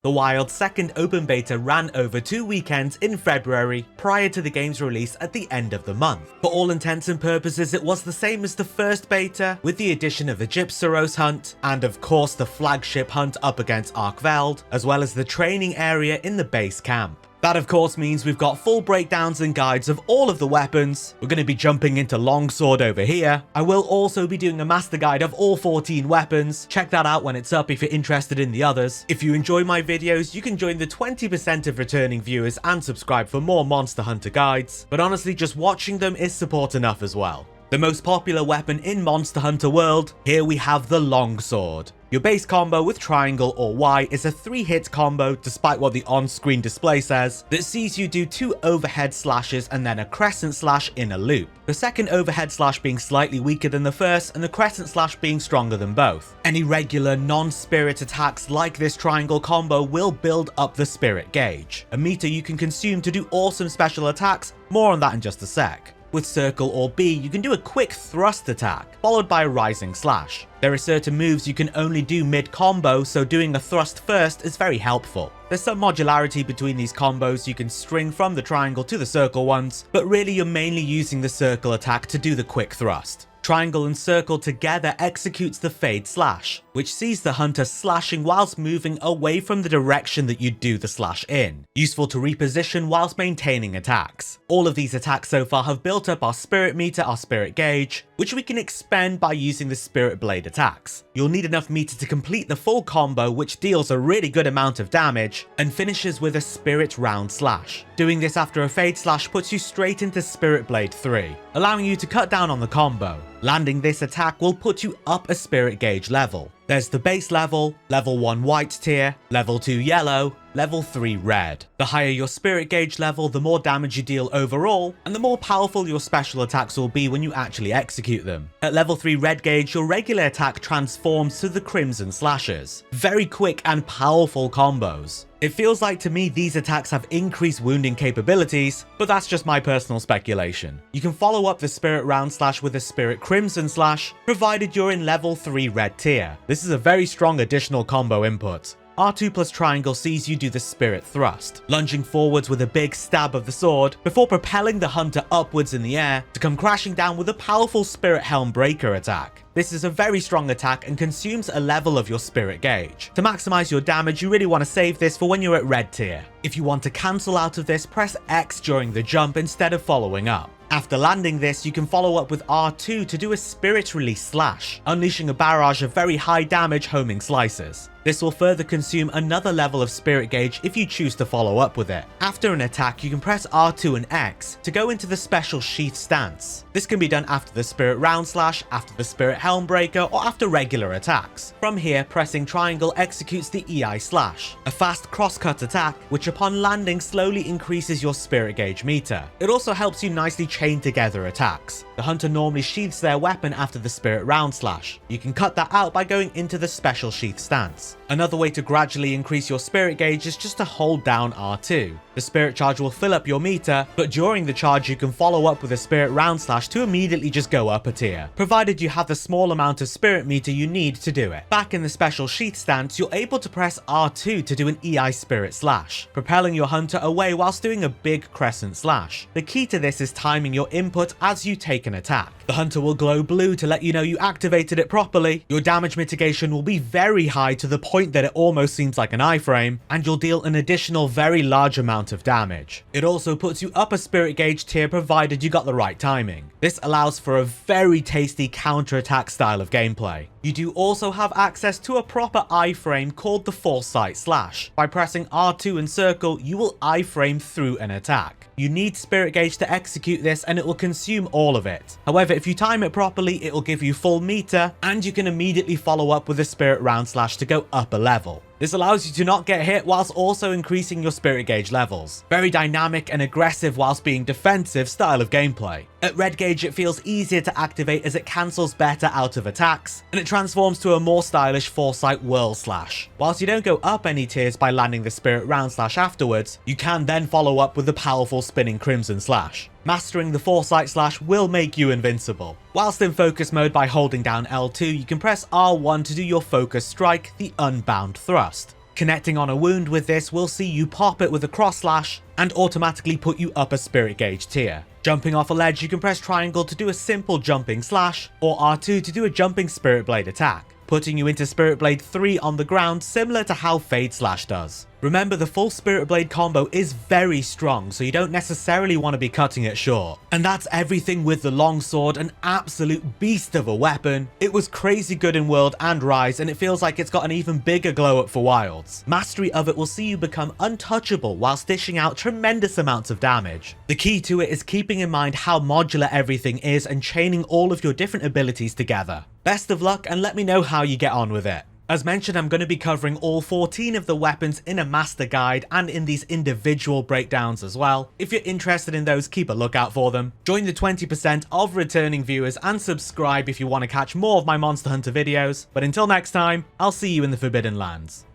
The Wild's second open beta ran over 2 weekends in February prior to the game's release at the end of the month. For all intents and purposes, it was the same as the first beta, with the addition of the Gypsaros hunt, and of course the flagship hunt up against Arkveld, as well as the training area in the base camp. That of course means we've got full breakdowns and guides of all of the weapons. We're going to be jumping into Longsword over here. I will also be doing a master guide of all 14 weapons. Check that out when it's up if you're interested in the others. If you enjoy my videos, you can join the 20% of returning viewers and subscribe for more Monster Hunter guides. But honestly, just watching them is support enough as well. The most popular weapon in Monster Hunter world, here we have the Longsword. Your base combo with triangle or Y is a 3-hit combo, despite what the on-screen display says, that sees you do 2 overhead slashes and then a crescent slash in a loop. The second overhead slash being slightly weaker than the first, and the crescent slash being stronger than both. Any regular non-spirit attacks like this triangle combo will build up the spirit gauge, a meter you can consume to do awesome special attacks. More on that in just a sec. With circle or B, you can do a quick thrust attack, followed by a rising slash. There are certain moves you can only do mid-combo, so doing a thrust first is very helpful. There's some modularity between these combos. You can string from the triangle to the circle ones, but really you're mainly using the circle attack to do the quick thrust. Triangle and circle together executes the fade slash, which sees the hunter slashing whilst moving away from the direction that you do the slash in, useful to reposition whilst maintaining attacks. All of these attacks so far have built up our spirit meter, our spirit gauge, which we can expend by using the spirit blade attacks. You'll need enough meter to complete the full combo, which deals a really good amount of damage and finishes with a spirit round slash. Doing this after a fade slash puts you straight into spirit blade 3, allowing you to cut down on the combo. Landing this attack will put you up a spirit gauge level. There's the base level, level 1 white tier, level 2 yellow, level 3 red. The higher your spirit gauge level, the more damage you deal overall, and the more powerful your special attacks will be when you actually execute them. At level 3 red gauge, your regular attack transforms to the crimson slashes. Very quick and powerful combos. It feels like to me these attacks have increased wounding capabilities, but that's just my personal speculation. You can follow up the spirit round slash with a spirit crimson slash, provided you're in level 3 red tier. This is a very strong additional combo input. R2 plus triangle sees you do the spirit thrust, lunging forwards with a big stab of the sword before propelling the hunter upwards in the air to come crashing down with a powerful spirit helm breaker attack. This is a very strong attack and consumes a level of your spirit gauge. To maximize your damage, you really want to save this for when you're at red tier. If you want to cancel out of this, press X during the jump instead of following up. After landing this, you can follow up with R2 to do a spirit release slash, unleashing a barrage of very high damage homing slices. This will further consume another level of spirit gauge if you choose to follow up with it. After an attack, you can press R2 and X to go into the special sheath stance. This can be done after the spirit round slash, after the spirit helm breaker, or after regular attacks. From here, pressing triangle executes the EI slash, a fast crosscut attack which upon landing slowly increases your spirit gauge meter. It also helps you nicely chain together attacks. The hunter normally sheaths their weapon after the spirit round slash. You can cut that out by going into the special sheath stance. Another way to gradually increase your spirit gauge is just to hold down R2. The spirit charge will fill up your meter, but during the charge you can follow up with a spirit round slash to immediately just go up a tier, provided you have the small amount of spirit meter you need to do it. Back in the special sheath stance, you're able to press R2 to do an EI spirit slash, propelling your hunter away whilst doing a big crescent slash. The key to this is timing your input as you take an attack. The hunter will glow blue to let you know you activated it properly. Your damage mitigation will be very high to the point that it almost seems like an iframe, and you'll deal an additional very large amount of damage. It also puts you up a spirit gauge tier provided you got the right timing. This allows for a very tasty counter-attack style of gameplay. You do also have access to a proper iframe called the foresight slash. By pressing R2 and circle, you will iframe through an attack. You need spirit gauge to execute this and it will consume all of it. However, if you time it properly, it will give you full meter and you can immediately follow up with a spirit round slash to go up a level. This allows you to not get hit whilst also increasing your spirit gauge levels. Very dynamic and aggressive whilst being defensive style of gameplay. At red gauge it feels easier to activate as it cancels better out of attacks, and it transforms to a more stylish foresight whirl slash. Whilst you don't go up any tiers by landing the spirit round slash afterwards, you can then follow up with the powerful spinning crimson slash. Mastering the foresight slash will make you invincible. Whilst in focus mode by holding down L2, you can press R1 to do your focus strike, the unbound thrust. Connecting on a wound with this will see you pop it with a cross slash and automatically put you up a spirit gauge tier. Jumping off a ledge, you can press triangle to do a simple jumping slash, or R2 to do a jumping spirit blade attack, putting you into Spirit Blade 3 on the ground, similar to how Fade Slash does. Remember, the full Spirit Blade combo is very strong, so you don't necessarily want to be cutting it short. And that's everything with the longsword, an absolute beast of a weapon. It was crazy good in World and Rise, and it feels like it's got an even bigger glow up for Wilds. Mastery of it will see you become untouchable whilst dishing out tremendous amounts of damage. The key to it is keeping in mind how modular everything is and chaining all of your different abilities together. Best of luck, and let me know how you get on with it. As mentioned, I'm going to be covering all 14 of the weapons in a master guide and in these individual breakdowns as well. If you're interested in those, keep a lookout for them. Join the 20% of returning viewers and subscribe if you want to catch more of my Monster Hunter videos. But until next time, I'll see you in the Forbidden Lands.